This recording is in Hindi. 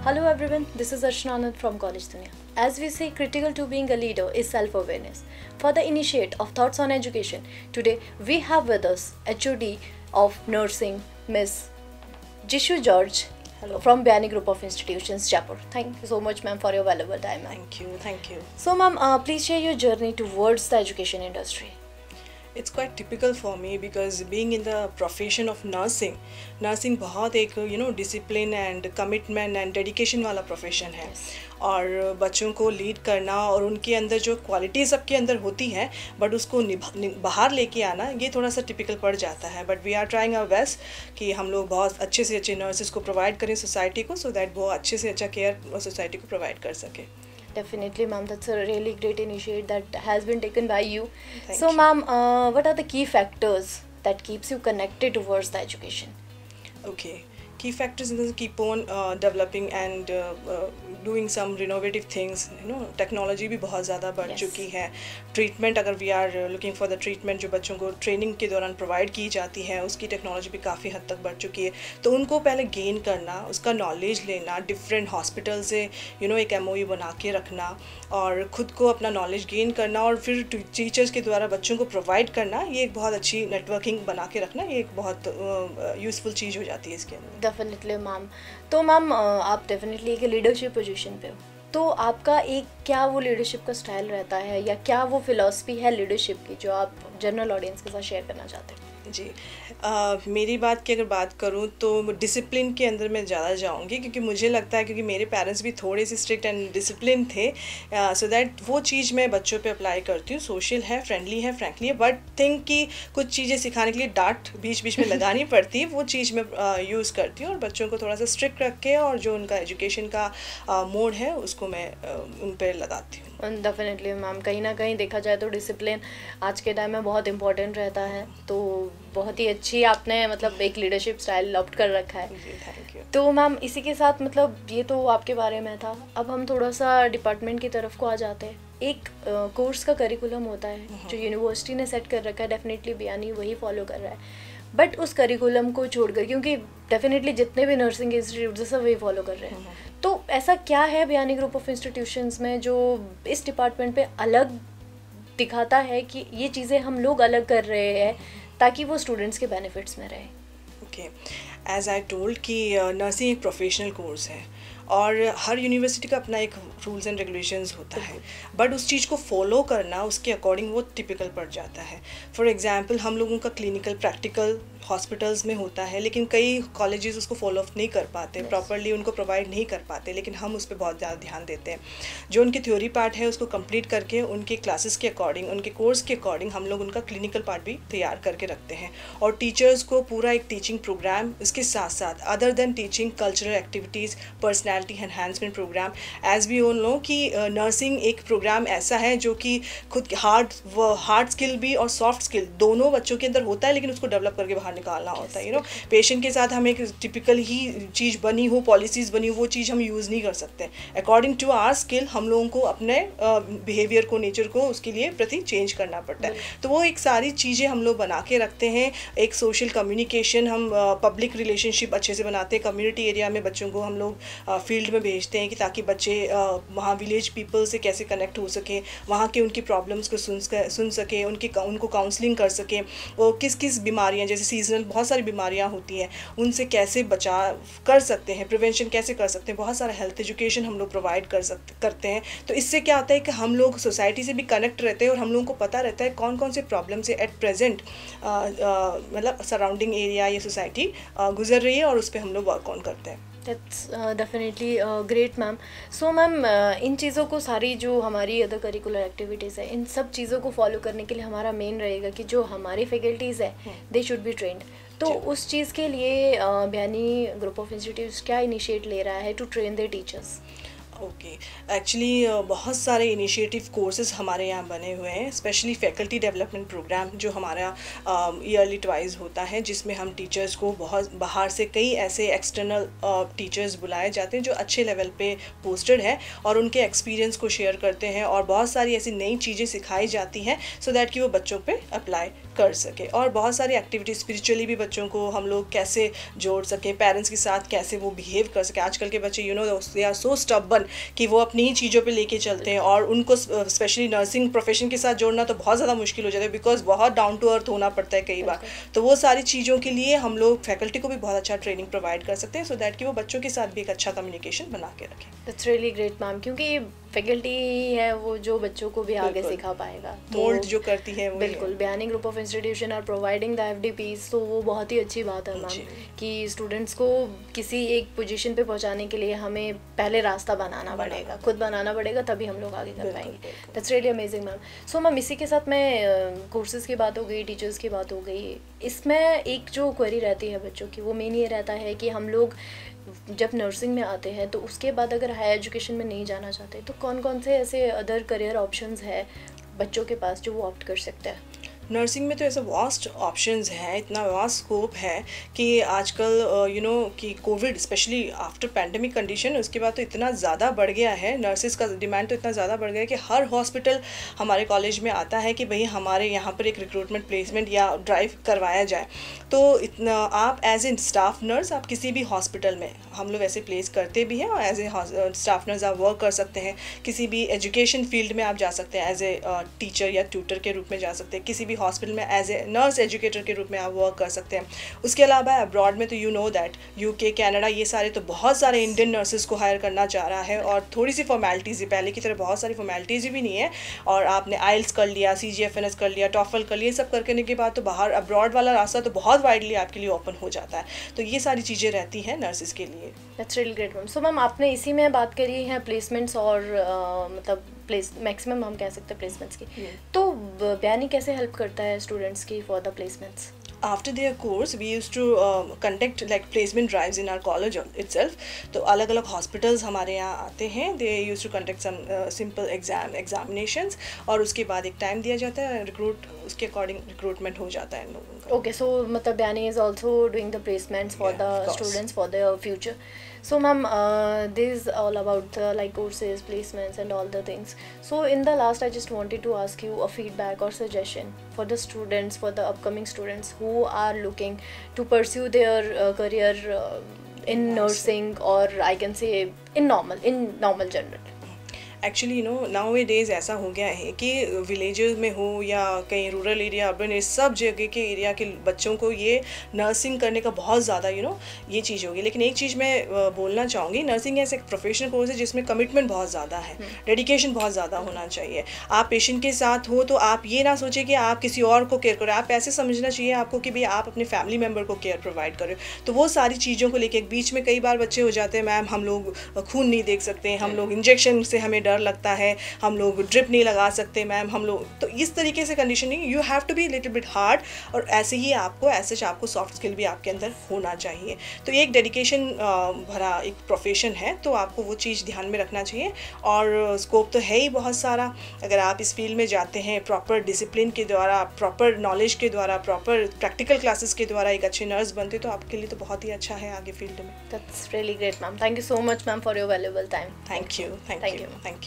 Hello everyone, this is Archana Anand from College Dunia. As we say, critical to being a leader is self-awareness. For the initiate of Thoughts on Education, today we have with us HOD of Nursing, Miss Jishu George. Hello. From Biani Group of Institutions, Jaipur. Thank you so much, ma'am, for your valuable time. Thank you. So, ma'am, please share your journey towards the education industry. It's quite typical for me because being in the profession of nursing बहुत एक discipline and commitment and dedication वाला प्रोफेशन है. और बच्चों को लीड करना और उनके अंदर जो क्वालिटी सबके अंदर होती हैं बट उसको बाहर लेके आना ये थोड़ा सा टिपिकल पड़ जाता है. But we are trying our best कि हम लोग बहुत अच्छे से अच्छे नर्सेस को प्रोवाइड करें सोसाइटी को, सो दैट वो अच्छे से अच्छा केयर सोसाइटी को प्रोवाइड कर सके. Definitely, ma'am. That's a really great initiative that has been taken by you. So, ma'am, what are the key factors that keeps you connected towards the education? Okay. Key factors in this keep on developing and doing some innovative things. Technology भी बहुत ज़्यादा बढ़ चुकी है. Treatment अगर we are looking for the treatment जो बच्चों को training के दौरान provide की जाती है उसकी technology भी काफ़ी हद तक बढ़ चुकी है. तो उनको पहले gain करना, उसका knowledge लेना, different hospital से एक MOE बना के रखना और ख़ुद को अपना knowledge gain करना और फिर teachers के द्वारा बच्चों को provide करना, ये एक बहुत अच्छी networking बना के रखना, ये एक बहुत useful चीज़ हो जाती है इसके अंदर. Definitely ma'am. तो मैम आप डेफिनेटली एक लीडरशिप पोजीशन पे हो, तो आपका एक क्या वो लीडरशिप का स्टाइल रहता है या क्या वो फिलॉसफी है लीडरशिप की जो आप जनरल ऑडियंस के साथ शेयर करना चाहते हैं? जी मेरी बात की अगर बात करूं तो डिसिप्लिन के अंदर मैं ज़्यादा जाऊंगी क्योंकि मुझे लगता है क्योंकि मेरे पेरेंट्स भी थोड़े से स्ट्रिक्ट एंड डिसिप्लिन थे, सो दैट वो चीज़ मैं बच्चों पे अप्लाई करती हूँ. सोशल है, फ्रेंडली है, फ्रैंकली है, बट थिंक कि कुछ चीज़ें सिखाने के लिए डांट बीच बीच में लगानी पड़ती है, वो चीज़ मैं यूज़ करती हूँ और बच्चों को थोड़ा सा स्ट्रिक्ट रख के और जो उनका एजुकेशन का मोड है उसको मैं उन पर लगाती हूँ. डेफिनेटली मैम, कहीं ना कहीं देखा जाए तो डिसिप्लिन आज के टाइम में बहुत इंपॉर्टेंट रहता है. तो बहुत ही अच्छी आपने मतलब एक लीडरशिप स्टाइल अडॉप्ट कर रखा है. Thank you. तो मैम इसी के साथ मतलब ये तो आपके बारे में था. अब हम थोड़ा सा डिपार्टमेंट की तरफ को आ जाते हैं. एक कोर्स का करिकुलम होता है जो यूनिवर्सिटी ने सेट कर रखा है, डेफिनेटली बियानी वही फॉलो कर रहा है. बट उस करिकुलम को छोड़कर, क्योंकि डेफिनेटली जितने भी नर्सिंग इंस्टीट्यूट सब वही फॉलो कर रहे हैं, तो ऐसा क्या है बियानी ग्रुप ऑफ इंस्टीट्यूशंस में जो इस डिपार्टमेंट पे अलग दिखाता है कि ये चीज़ें हम लोग अलग कर रहे हैं ताकि वो स्टूडेंट्स के बेनिफिट्स में रहे? ओके, एज आई टोल्ड कि नर्सिंग एक प्रोफेशनल कोर्स है और हर यूनिवर्सिटी का अपना एक रूल्स एंड रेगुलेशंस होता है, बट उस चीज़ को फॉलो करना उसके अकॉर्डिंग वो टिपिकल पड़ जाता है. फॉर एग्जांपल हम लोगों का क्लिनिकल प्रैक्टिकल हॉस्पिटल्स में होता है, लेकिन कई कॉलेजेस उसको फॉलो अप नहीं कर पाते, प्रॉपरली उनको प्रोवाइड नहीं कर पाते, लेकिन हम उस पर बहुत ज़्यादा ध्यान देते हैं. जो उनकी थ्योरी पार्ट है उसको कंप्लीट करके उनके क्लासेस के अकॉर्डिंग, उनके कोर्स के अकॉर्डिंग हम लोग उनका क्लिनिकल पार्ट भी तैयार करके रखते हैं. और टीचर्स को पूरा एक टीचिंग प्रोग्राम, इसके साथ साथ other than teaching cultural activities, personality enhancement programme. As we all know कि नर्सिंग एक प्रोग्राम ऐसा है जो कि खुद हार्ड स्किल भी और सॉफ्ट स्किल दोनों बच्चों के अंदर होता है, लेकिन उसको डेवलप करके बाहर निकालना होता है. पेशेंट के साथ हम एक टिपिकल ही चीज़ बनी हो, पॉलिसीज़ बनी हो, वो चीज़ हम यूज़ नहीं कर सकते. अकॉर्डिंग टू आवर स्किल हम लोगों को अपने बिहेवियर को, नेचर को उसके लिए प्रति चेंज करना पड़ता है. तो वो एक सारी चीज़ें हम लोग बना के रखते हैं. एक सोशल कम्युनिकेशन, हम पब्लिक रिलेशनशिप अच्छे से बनाते हैं. कम्युनिटी एरिया में बच्चों को हम लोग फील्ड में भेजते हैं कि ताकि बच्चे वहाँ विलेज पीपल से कैसे कनेक्ट हो सकें, वहाँ के उनकी प्रॉब्लम्स को सुन सकें, उनको काउंसलिंग कर सकें. वो किस किस बीमारियाँ, जैसे सीजनल बहुत सारी बीमारियाँ होती हैं, उनसे कैसे बचाव कर सकते हैं, प्रिवेंशन कैसे कर सकते हैं, बहुत सारा हेल्थ एजुकेशन हम लोग प्रोवाइड करते हैं. तो इससे क्या होता है कि हम लोग सोसाइटी से भी कनेक्ट रहते हैं और हम लोगों को पता रहता है कौन कौन से प्रॉब्लम से एट प्रेजेंट मतलब सराउंडिंग एरिया या सोसाइटी गुजर रही है और उस पर हम लोग वर्क ऑन करते हैं. That's definitely great ma'am. So ma'am इन चीज़ों को, सारी जो हमारी अदर करिकुलर एक्टिविटीज़ है, इन सब चीज़ों को फॉलो करने के लिए हमारा मेन रहेगा कि जो हमारी फैकल्टीज़ है दे शुड बी ट्रेंड. तो उस चीज़ के लिए बियानी ग्रुप ऑफ इंस्टीट्यूट्स क्या इनिशिएट ले रहा है to train their teachers? Okay, actually बहुत सारे इनिशिएटिव कोर्सेज हमारे यहाँ बने हुए हैं, स्पेशली फैकल्टी डेवलपमेंट प्रोग्राम जो हमारा ईयरली ट्वाइस होता है, जिसमें हम टीचर्स को बहुत बाहर से कई ऐसे एक्सटर्नल टीचर्स बुलाए जाते हैं जो अच्छे लेवल पे पोस्टेड है और उनके एक्सपीरियंस को शेयर करते हैं और बहुत सारी ऐसी नई चीज़ें सिखाई जाती हैं सो दैट कि वो बच्चों पे अप्लाई कर सके। और बहुत सारी एक्टिविटीज़ स्पिरिचुअली भी बच्चों को हम लोग कैसे जोड़ सके, पेरेंट्स के साथ कैसे वो बिहेव कर सके। आजकल के बच्चे दे आर सो स्टबर्न कि वो अपनी ही चीज़ों पे लेके चलते हैं और उनको स्पेशली नर्सिंग प्रोफेशन के साथ जोड़ना तो बहुत ज़्यादा मुश्किल हो जाता है बिकॉज बहुत डाउन टू अर्थ होना पड़ता है कई बार। तो वो सारी चीज़ों के लिए हम लोग फैकल्टी को भी बहुत अच्छा ट्रेनिंग प्रोवाइड कर सकते हैं सो दैट कि वो बच्चों के साथ भी एक अच्छा कम्युनिकेशन बना के रखें। दैट्स रियली ग्रेट मैम, क्योंकि फैकल्टी है वो जो बच्चों को भी आगे सिखा पाएगा, तो मोल्ड जो करती है वो बिल्कुल। Biyani group of institution are providing the FDPs, तो वो बहुत ही अच्छी बात है मैम कि स्टूडेंट्स को किसी एक पोजीशन पे पहुंचाने के लिए हमें पहले रास्ता बनाना पड़ेगा, खुद बनाना पड़ेगा, तभी हम लोग आगे कर पाएंगे। That's really amazing ma'am. So ma'am, इसी के साथ में कोर्सेज़ की बात हो गई, टीचर्स की बात हो गई, इसमें एक जो क्वेरी रहती है बच्चों की वो मेन ये रहता है कि हम लोग जब नर्सिंग में आते हैं तो उसके बाद अगर हायर एजुकेशन में नहीं जाना चाहते तो कौन कौन से ऐसे अदर करियर ऑप्शंस है बच्चों के पास जो वो ऑप्ट कर सकते हैं? नर्सिंग में तो ऐसे वास्ट ऑप्शंस हैं, इतना वास्ट स्कोप है कि आजकल कि Covid specially after pandemic condition उसके बाद तो इतना ज़्यादा बढ़ गया है, नर्सेज का डिमांड तो इतना ज़्यादा बढ़ गया है कि हर हॉस्पिटल हमारे कॉलेज में आता है कि भाई हमारे यहाँ पर एक रिक्रूटमेंट प्लेसमेंट या ड्राइव करवाया जाए। तो इतना आप एज ए स्टाफ नर्स आप किसी भी हॉस्पिटल में हम लोग ऐसे प्लेस करते भी हैं और एज ए स्टाफ नर्स आप वर्क कर सकते हैं। किसी भी एजुकेशन फील्ड में आप जा सकते हैं, एज ए टीचर या ट्यूटर के रूप में जा सकते हैं, किसी भी हॉस्पिटल में एज ए नर्स एजुकेटर के रूप में आप वर्क कर सकते हैं। उसके अलावा अब्रॉड में तो दैट यूके, कनाडा, ये सारे तो बहुत सारे इंडियन नर्सेज को हायर करना चाह रहा है और थोड़ी सी फॉर्मेलिटीज़ ही, पहले की तरह बहुत सारी फॉर्मेलिटीज़ भी नहीं है और आपने आइल्स कर लिया, CGFNS कर लिया, टॉफल कर लिया, सब करने के बाद तो बाहर अब्रॉड वाला रास्ता तो बहुत वाइडली आपके लिए ओपन हो जाता है। तो ये सारी चीज़ें रहती हैं नर्सेज के लिए। That's really great ma'am. So ma'am, आपने इसी में बात करी है प्लेसमेंट्स और मतलब मैक्सिमम हम कह सकते हैं प्लेसमेंट्स की, तो बयानी कैसे हेल्प करता है स्टूडेंट्स की for the placements? After their course, we used to conduct like placement drives in our college itself. तो अलग अलग हॉस्पिटल्स हमारे यहाँ आते हैं, they used to conduct some simple examinations और उसके बाद एक टाइम दिया जाता है, उसके अकॉर्डिंग रिक्रूटमेंट हो जाता है लोगों का। ओके, सो मतलब बयानी is also doing the placements for the students for the future. So ma'am, this is all about the like courses, placements and all the things. So in the last I just wanted to ask you a feedback or suggestion for the students, for the upcoming students who are looking to pursue their career in nursing, or I can say in normal general. Actually now days ऐसा हो गया है कि विलेजेस में हो या कहीं रूरल एरिया, अर्बन एरिया, सब जगह के एरिया के बच्चों को ये नर्सिंग करने का बहुत ज़्यादा ये चीज़ होगी। लेकिन एक चीज़ मैं बोलना चाहूँगी, नर्सिंग ऐसा एक प्रोफेशनल कोर्स है जिसमें कमिटमेंट बहुत ज़्यादा है, डेडिकेशन बहुत ज़्यादा होना चाहिए। आप पेशेंट के साथ हो तो आप ये ना सोचिए कि आप किसी और को केयर करें, आप ऐसे समझना चाहिए आपको कि भाई आप अपने फैमिली मेम्बर को केयर प्रोवाइड करें। तो वो सारी चीज़ों को लेकर बीच में कई बार बच्चे हो जाते हैं, मैम हम लोग खून नहीं देख सकते, हम लोग इंजेक्शन से हमें डर लगता है, हम लोग ड्रिप नहीं लगा सकते मैम, हम लोग तो इस तरीके से conditioning, you have to be little bit hard. और ऐसे ही आपको सॉफ्ट स्किल भी आपके अंदर होना चाहिए। तो ये एक डेडिकेशन भरा एक प्रोफेशन है, तो आपको वो चीज़ ध्यान में रखना चाहिए। और स्कोप तो है ही बहुत सारा, अगर आप इस फील्ड में जाते हैं प्रॉपर डिसिप्लिन के द्वारा, प्रॉपर नॉलेज के द्वारा, प्रॉपर प्रैक्टिकल क्लासेस के द्वारा एक अच्छे नर्स बनते तो आपके लिए तो बहुत ही अच्छा है आगे फील्ड में। That's really great ma'am. Thank you so much ma'am for your valuable time. Thank you.